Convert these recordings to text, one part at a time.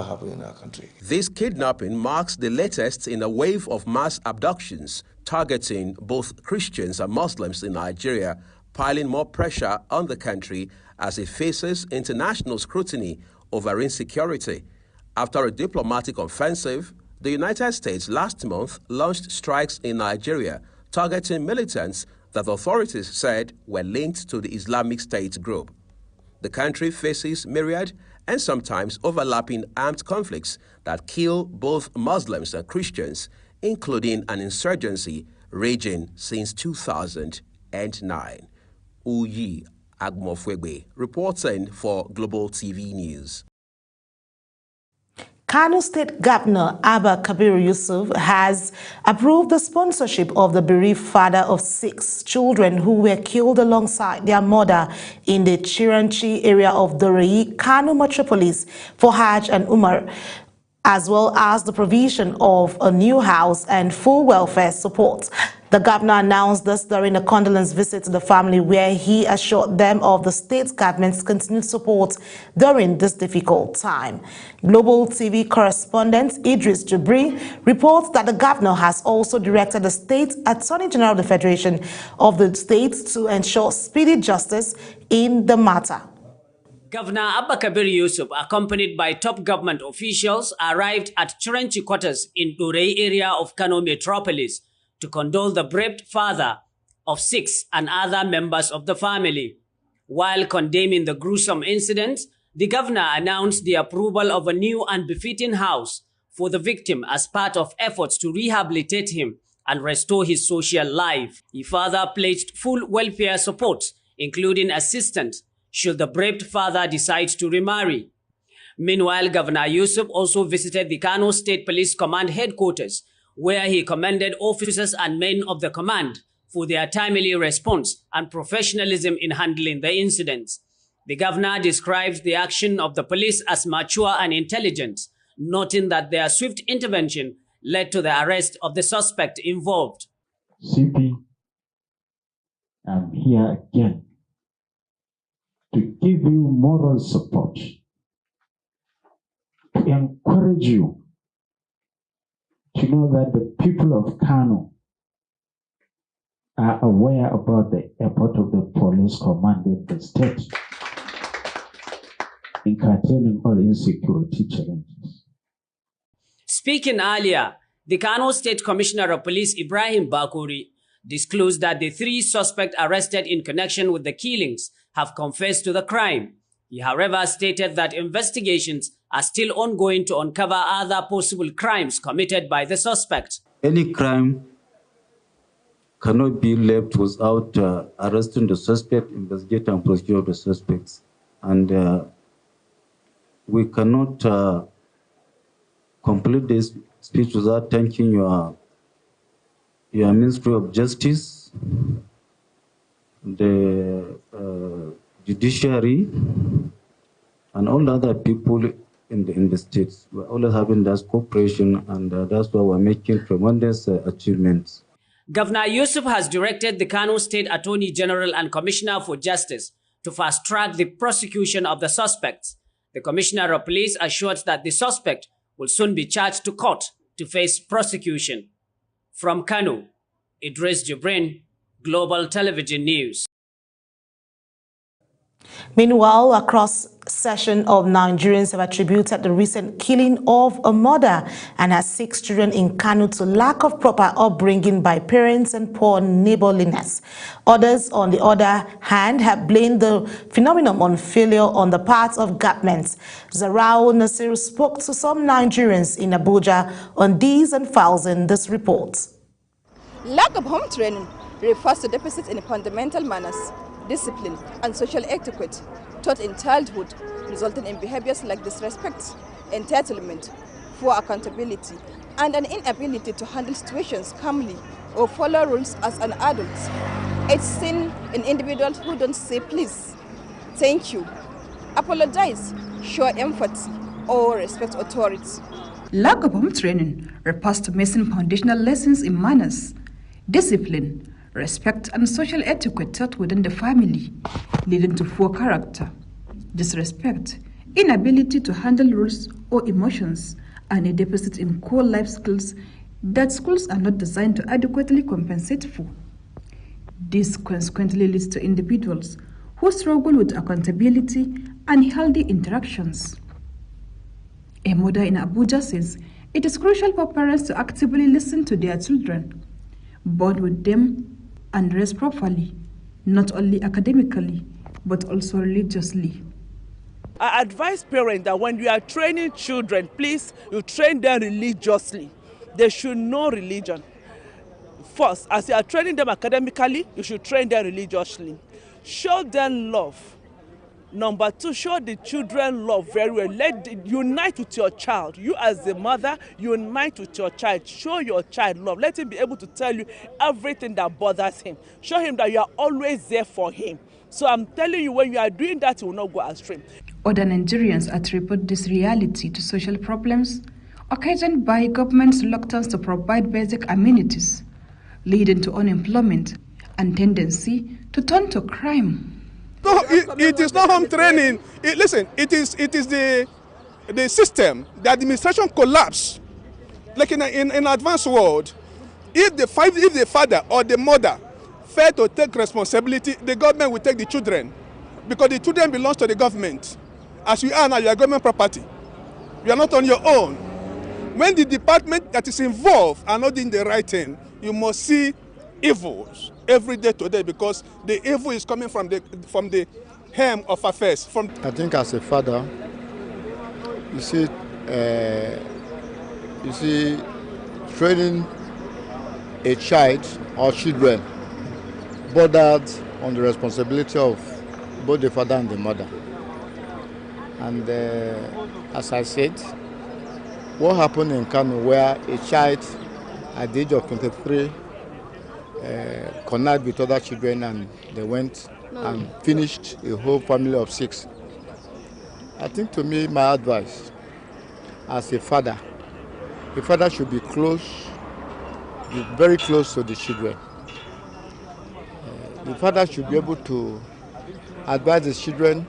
happen in our country. This kidnapping marks the latest in a wave of mass abductions targeting both Christians and Muslims in Nigeria, piling more pressure on the country as it faces international scrutiny over insecurity. After a diplomatic offensive, the United States last month launched strikes in Nigeria targeting militants that authorities said were linked to the Islamic State group. The country faces myriad and sometimes overlapping armed conflicts that kill both Muslims and Christians, including an insurgency raging since 2009. Uyi Agmofwegbe, reporting for Global TV News. Kano State Governor Abba Kabir Yusuf has approved the sponsorship of the bereaved father of 6 children who were killed alongside their mother in the Chiranchi area of Dorayi, Kano Metropolis for Hajj and Umrah, as well as the provision of a new house and full welfare support. The governor announced this during a condolence visit to the family, where he assured them of the state government's continued support during this difficult time. Global TV correspondent Idris Jibri reports that the governor has also directed the State Attorney General of the Federation of the States to ensure speedy justice in the matter. Governor Abba Kabir Yusuf, accompanied by top government officials, arrived at Chiranchi quarters in Dorayi area of Kano Metropolis to condole the bereaved father of 6 and other members of the family. While condemning the gruesome incident, the governor announced the approval of a new and befitting house for the victim as part of efforts to rehabilitate him and restore his social life. He further pledged full welfare support, including assistance should the bereaved father decide to remarry. Meanwhile, Governor Yusuf also visited the Kano State Police Command headquarters, where he commended officers and men of the command for their timely response and professionalism in handling the incidents. The governor described the action of the police as mature and intelligent, noting that their swift intervention led to the arrest of the suspect involved. CP, I'm here again to give you moral support, to encourage you to know that the people of Kano are aware about the effort of the police command in the state in curtailing all insecurity challenges. Speaking earlier, the Kano State Commissioner of Police Ibrahim Bakuri disclosed that the 3 suspects arrested in connection with the killings have confessed to the crime. He, however, stated that investigations are still ongoing to uncover other possible crimes committed by the suspect. Any crime cannot be left without arresting the suspect, investigate and prosecute the suspects. And we cannot complete this speech without thanking your Ministry of Justice, the judiciary, and all other people in the states. We're always having that cooperation, and that's why we're making tremendous achievements. Governor Yusuf has directed the Kano State Attorney General and Commissioner for Justice to fast-track the prosecution of the suspects. The Commissioner of Police assured that the suspect will soon be charged to court to face prosecution. From Kano, Idris Jibrin, Global Television News. Meanwhile, a cross-section of Nigerians have attributed the recent killing of a mother and her 6 children in Kano to lack of proper upbringing by parents and poor neighborliness. Others, on the other hand, have blamed the phenomenon on failure on the part of governments. Zarao Nasir spoke to some Nigerians in Abuja on these and files in this report. Lack of home training refers to deficits in fundamental manners, discipline, and social etiquette taught in childhood, resulting in behaviors like disrespect, entitlement, poor accountability, and an inability to handle situations calmly or follow rules as an adult. It's seen in individuals who don't say please, thank you, apologize, show empathy, or respect authority. Lack of home training refers to missing foundational lessons in manners, discipline, respect, and social etiquette taught within the family, leading to poor character, disrespect, inability to handle rules or emotions, and a deficit in core life skills that schools are not designed to adequately compensate for. This consequently leads to individuals who struggle with accountability and healthy interactions. A mother in Abuja says it is crucial for parents to actively listen to their children, bond with them, and raise properly, not only academically, but also religiously. I advise parents that when you are training children, please, you train them religiously. They should know religion. First, as you are training them academically, you should train them religiously. Show them love. Number two, show the children love very well. Unite with your child. You as a mother, unite with your child. Show your child love. Let him be able to tell you everything that bothers him. Show him that you are always there for him. So I'm telling you, when you are doing that, you will not go astray. Other Nigerians attribute this reality to social problems occasioned by government's reluctance to provide basic amenities, leading to unemployment and tendency to turn to crime. No, it is not home training. It is the system. The administration collapse. Like in an advanced world, if the father or the mother fail to take responsibility, the government will take the children, because the children belongs to the government. As you are now, you are government property. You are not on your own. When the department that is involved are not doing the right thing, you must see evils every day today, because the evil is coming from the hem of affairs. I think as a father, you see, training a child or children bordered on the responsibility of both the father and the mother. And as I said, what happened in Kano, where a child at the age of 23 connived with other children, and they went and finished a whole family of 6. I think, to me, my advice as a father should be very close to the children. The father should be able to advise the children.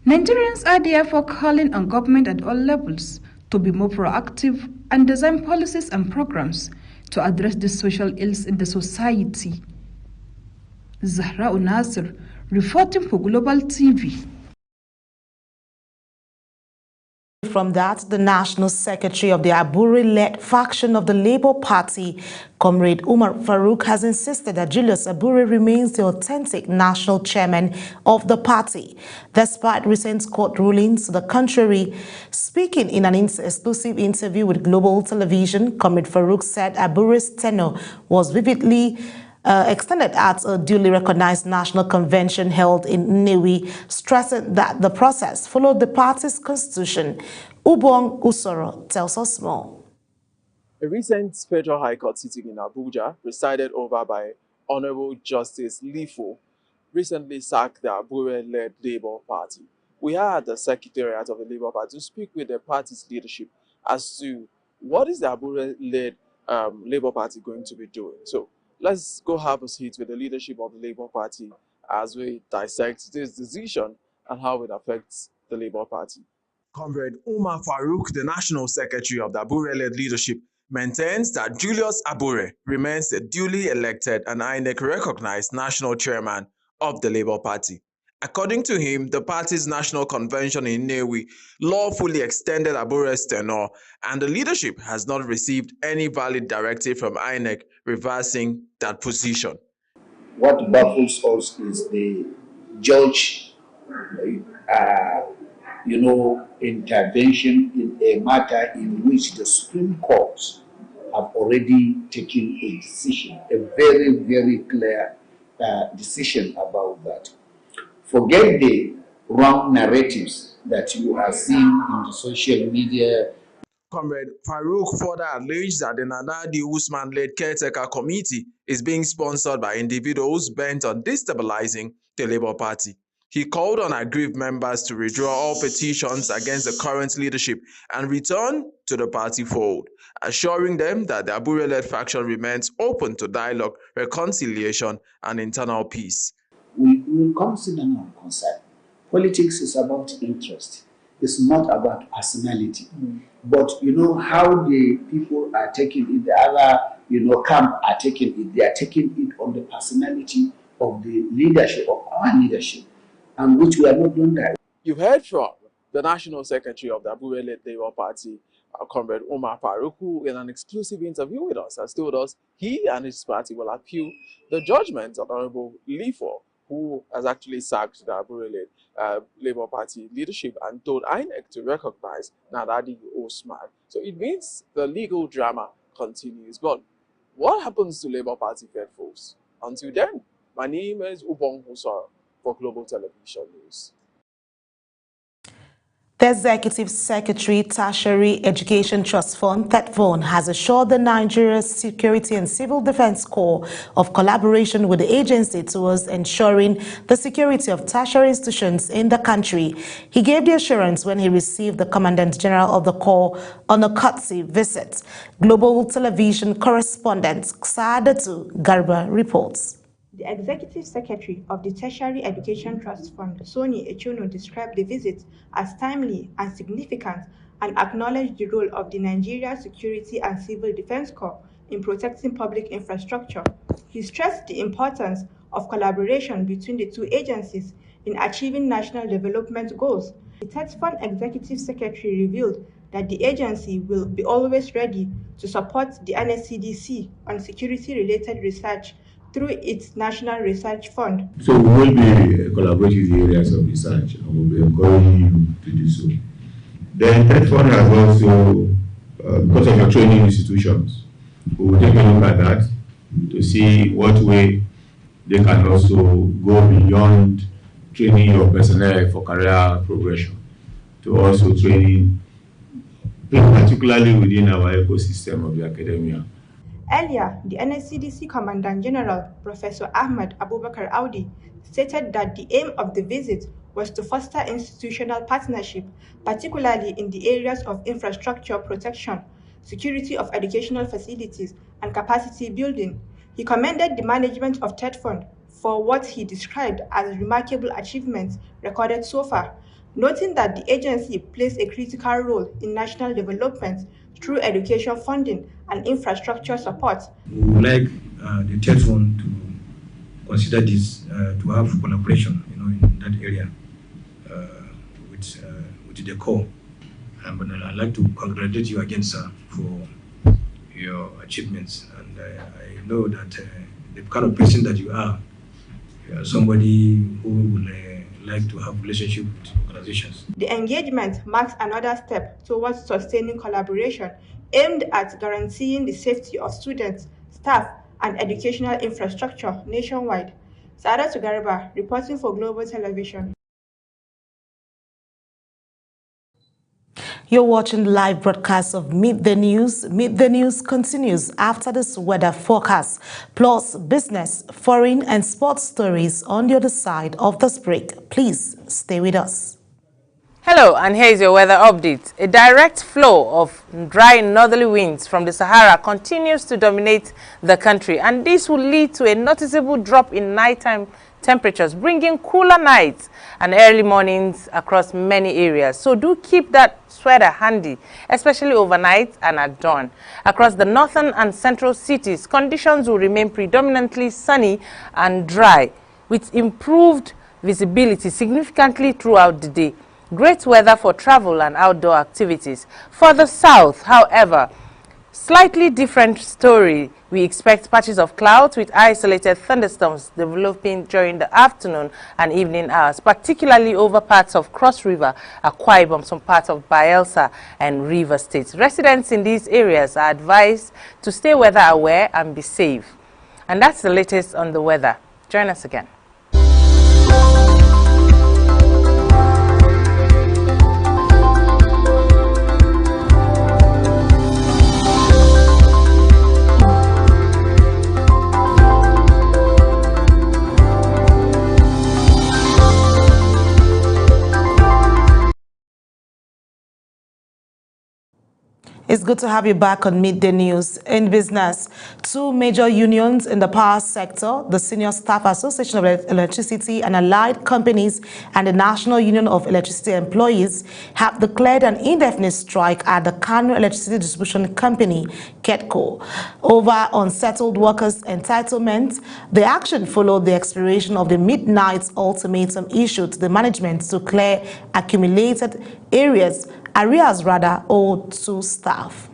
Nigerians are therefore calling on government at all levels to be more proactive and design policies and programs to address the social ills in the society. Zahra Unasir, reporting for Global TV. From that, the National Secretary of the Abure-led faction of the Labour Party, Comrade Umar Farouk, has insisted that Julius Abure remains the authentic national chairman of the party, despite recent court rulings to the contrary. Speaking in an exclusive interview with Global Television, Comrade Farouk said Abure's tenure was vividly extended at a duly recognized national convention held in Nnewi, stressing that the process followed the party's constitution. Ubong Usoro tells us more. A recent Federal High Court sitting in Abuja, presided over by Honorable Justice Lifo, recently sacked the Abure-led Labour Party. We are at the Secretariat of the Labour Party to speak with the party's leadership as to what is the Abure-led Labour Party going to be doing. So let's go have a seat with the leadership of the Labour Party as we dissect this decision and how it affects the Labour Party. Comrade Umar Farouk, the National Secretary of the Abure-led leadership, maintains that Julius Abure remains the duly elected and INEC-recognized national chairman of the Labour Party. According to him, the party's national convention in Nnewi lawfully extended Abure's tenure, and the leadership has not received any valid directive from INEC reversing that position. What baffles us is the judge, intervention in a matter in which the Supreme Court have already taken a decision, a very, very clear decision about that. Forget the wrong narratives that you are seeing in the social media. Comrade Farouk further alleged that the Nadadi Usman-led caretaker committee is being sponsored by individuals bent on destabilizing the Labour Party. He called on aggrieved members to withdraw all petitions against the current leadership and return to the party fold, assuring them that the Abure-led faction remains open to dialogue, reconciliation, and internal peace. We will consider our concern. Politics is about interest. is not about personality, but you know how the people are taking it, the other camp are taking it. They are taking it on the personality of the leadership, of our leadership, and which we are not doing that. You've heard from the National Secretary of the Abure-led Labour Party, Comrade Umar Faruk, who in an exclusive interview with us has told us he and his party will appeal the judgment of Honorable Lifo, who has actually sacked the Abure-led Labour Party leadership and told INEC to recognize Nadadi Osman. So it means the legal drama continues. But what happens to Labour Party faithfuls? Until then, my name is Ubong Husara for Global Television News. The Executive Secretary, Tertiary Education Trust Fund, TETFund, has assured the Nigeria Security and Civil Defense Corps of collaboration with the agency towards ensuring the security of tertiary institutions in the country. He gave the assurance when he received the Commandant General of the Corps on a courtesy visit. Global Television correspondent Saadatu Garba reports. The Executive Secretary of the Tertiary Education Trust Fund, Soni Echuno, described the visit as timely and significant and acknowledged the role of the Nigeria Security and Civil Defense Corps in protecting public infrastructure. He stressed the importance of collaboration between the two agencies in achieving national development goals. The TETFund Executive Secretary revealed that the agency will be always ready to support the NSCDC on security-related research through its National Research Fund. So we will be collaborating in the areas of research and we'll be encouraging you to do so. Then TETFund has also, because of your training institutions, we will take a look at that to see what way they can also go beyond training your personnel for career progression to also training, particularly within our ecosystem of the academia. Earlier, the NSCDC Commandant General, Professor Ahmad Abubakar Audi, stated that the aim of the visit was to foster institutional partnership, particularly in the areas of infrastructure protection, security of educational facilities, and capacity building. He commended the management of TETFund for what he described as remarkable achievements recorded so far, noting that the agency plays a critical role in national development through education funding and infrastructure support. We would like the TETFund to consider this to have collaboration, in that area with the Corps. But I'd like to congratulate you again, sir, for your achievements. And I know that the kind of person that you are somebody who would like to have relationship with organizations. The engagement marks another step towards sustaining collaboration aimed at guaranteeing the safety of students, staff, and educational infrastructure nationwide. Saadatu Garba, reporting for Global Television. You're watching live broadcast of Meet the News. Meet the News continues after this weather forecast, plus business, foreign, and sports stories on the other side of this break. Please stay with us. Hello, and here is your weather update. A direct flow of dry northerly winds from the Sahara continues to dominate the country, and this will lead to a noticeable drop in nighttime temperatures, bringing cooler nights and early mornings across many areas. So do keep that sweater handy, especially overnight and at dawn. Across the northern and central cities, conditions will remain predominantly sunny and dry, with improved visibility significantly throughout the day. Great weather for travel and outdoor activities. For the south, however, slightly different story. We expect patches of clouds with isolated thunderstorms developing during the afternoon and evening hours, particularly over parts of Cross River, Akwa Ibom, some parts of Bayelsa and River States. Residents in these areas are advised to stay weather aware and be safe. And that's the latest on the weather. Join us again. It's good to have you back on Midday News. In business, two major unions in the power sector, the Senior Staff Association of Electricity and Allied Companies and the National Union of Electricity Employees, have declared an indefinite strike at the Kano Electricity Distribution Company, KEDCO, over unsettled workers' entitlements. The action followed the expiration of the midnight ultimatum issued to the management to clear accumulated arrears owed to staff.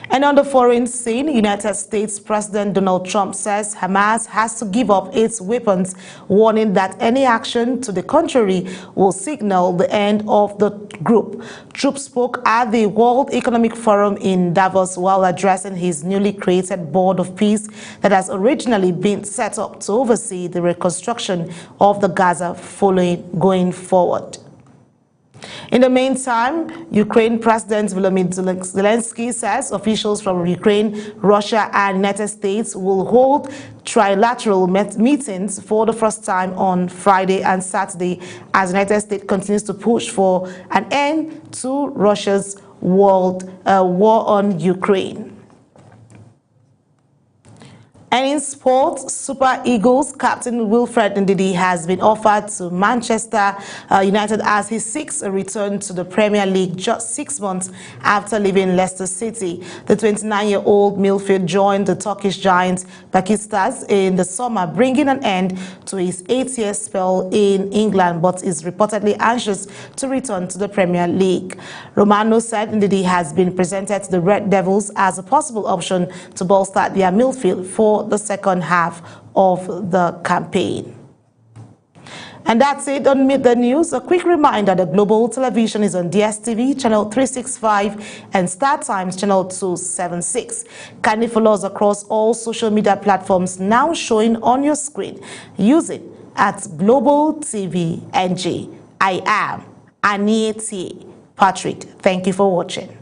And on the foreign scene, United States President Donald Trump says Hamas has to give up its weapons, warning that any action to the contrary will signal the end of the group. Trump spoke at the World Economic Forum in Davos while addressing his newly created Board of Peace that has originally been set up to oversee the reconstruction of the Gaza going forward. In the meantime, Ukraine President Volodymyr Zelensky says officials from Ukraine, Russia, and United States will hold trilateral meetings for the first time on Friday and Saturday as the United States continues to push for an end to Russia's war on Ukraine. And in sports, Super Eagles captain Wilfred Ndidi has been offered to Manchester United as he seeks a return to the Premier League just 6 months after leaving Leicester City. The 29-year-old midfielder joined the Turkish giant Beşiktaş in the summer, bringing an end to his 8-year spell in England, but is reportedly anxious to return to the Premier League. Romano said Ndidi has been presented to the Red Devils as a possible option to bolster their midfield for the second half of the campaign. And that's it on Midday News. A quick reminder that Global Television is on DSTV channel 365 and StarTimes channel 276. Kindly follow us across all social media platforms now showing on your screen. Use it at Global TV NG. I am Anieti Patrick. Thank you for watching.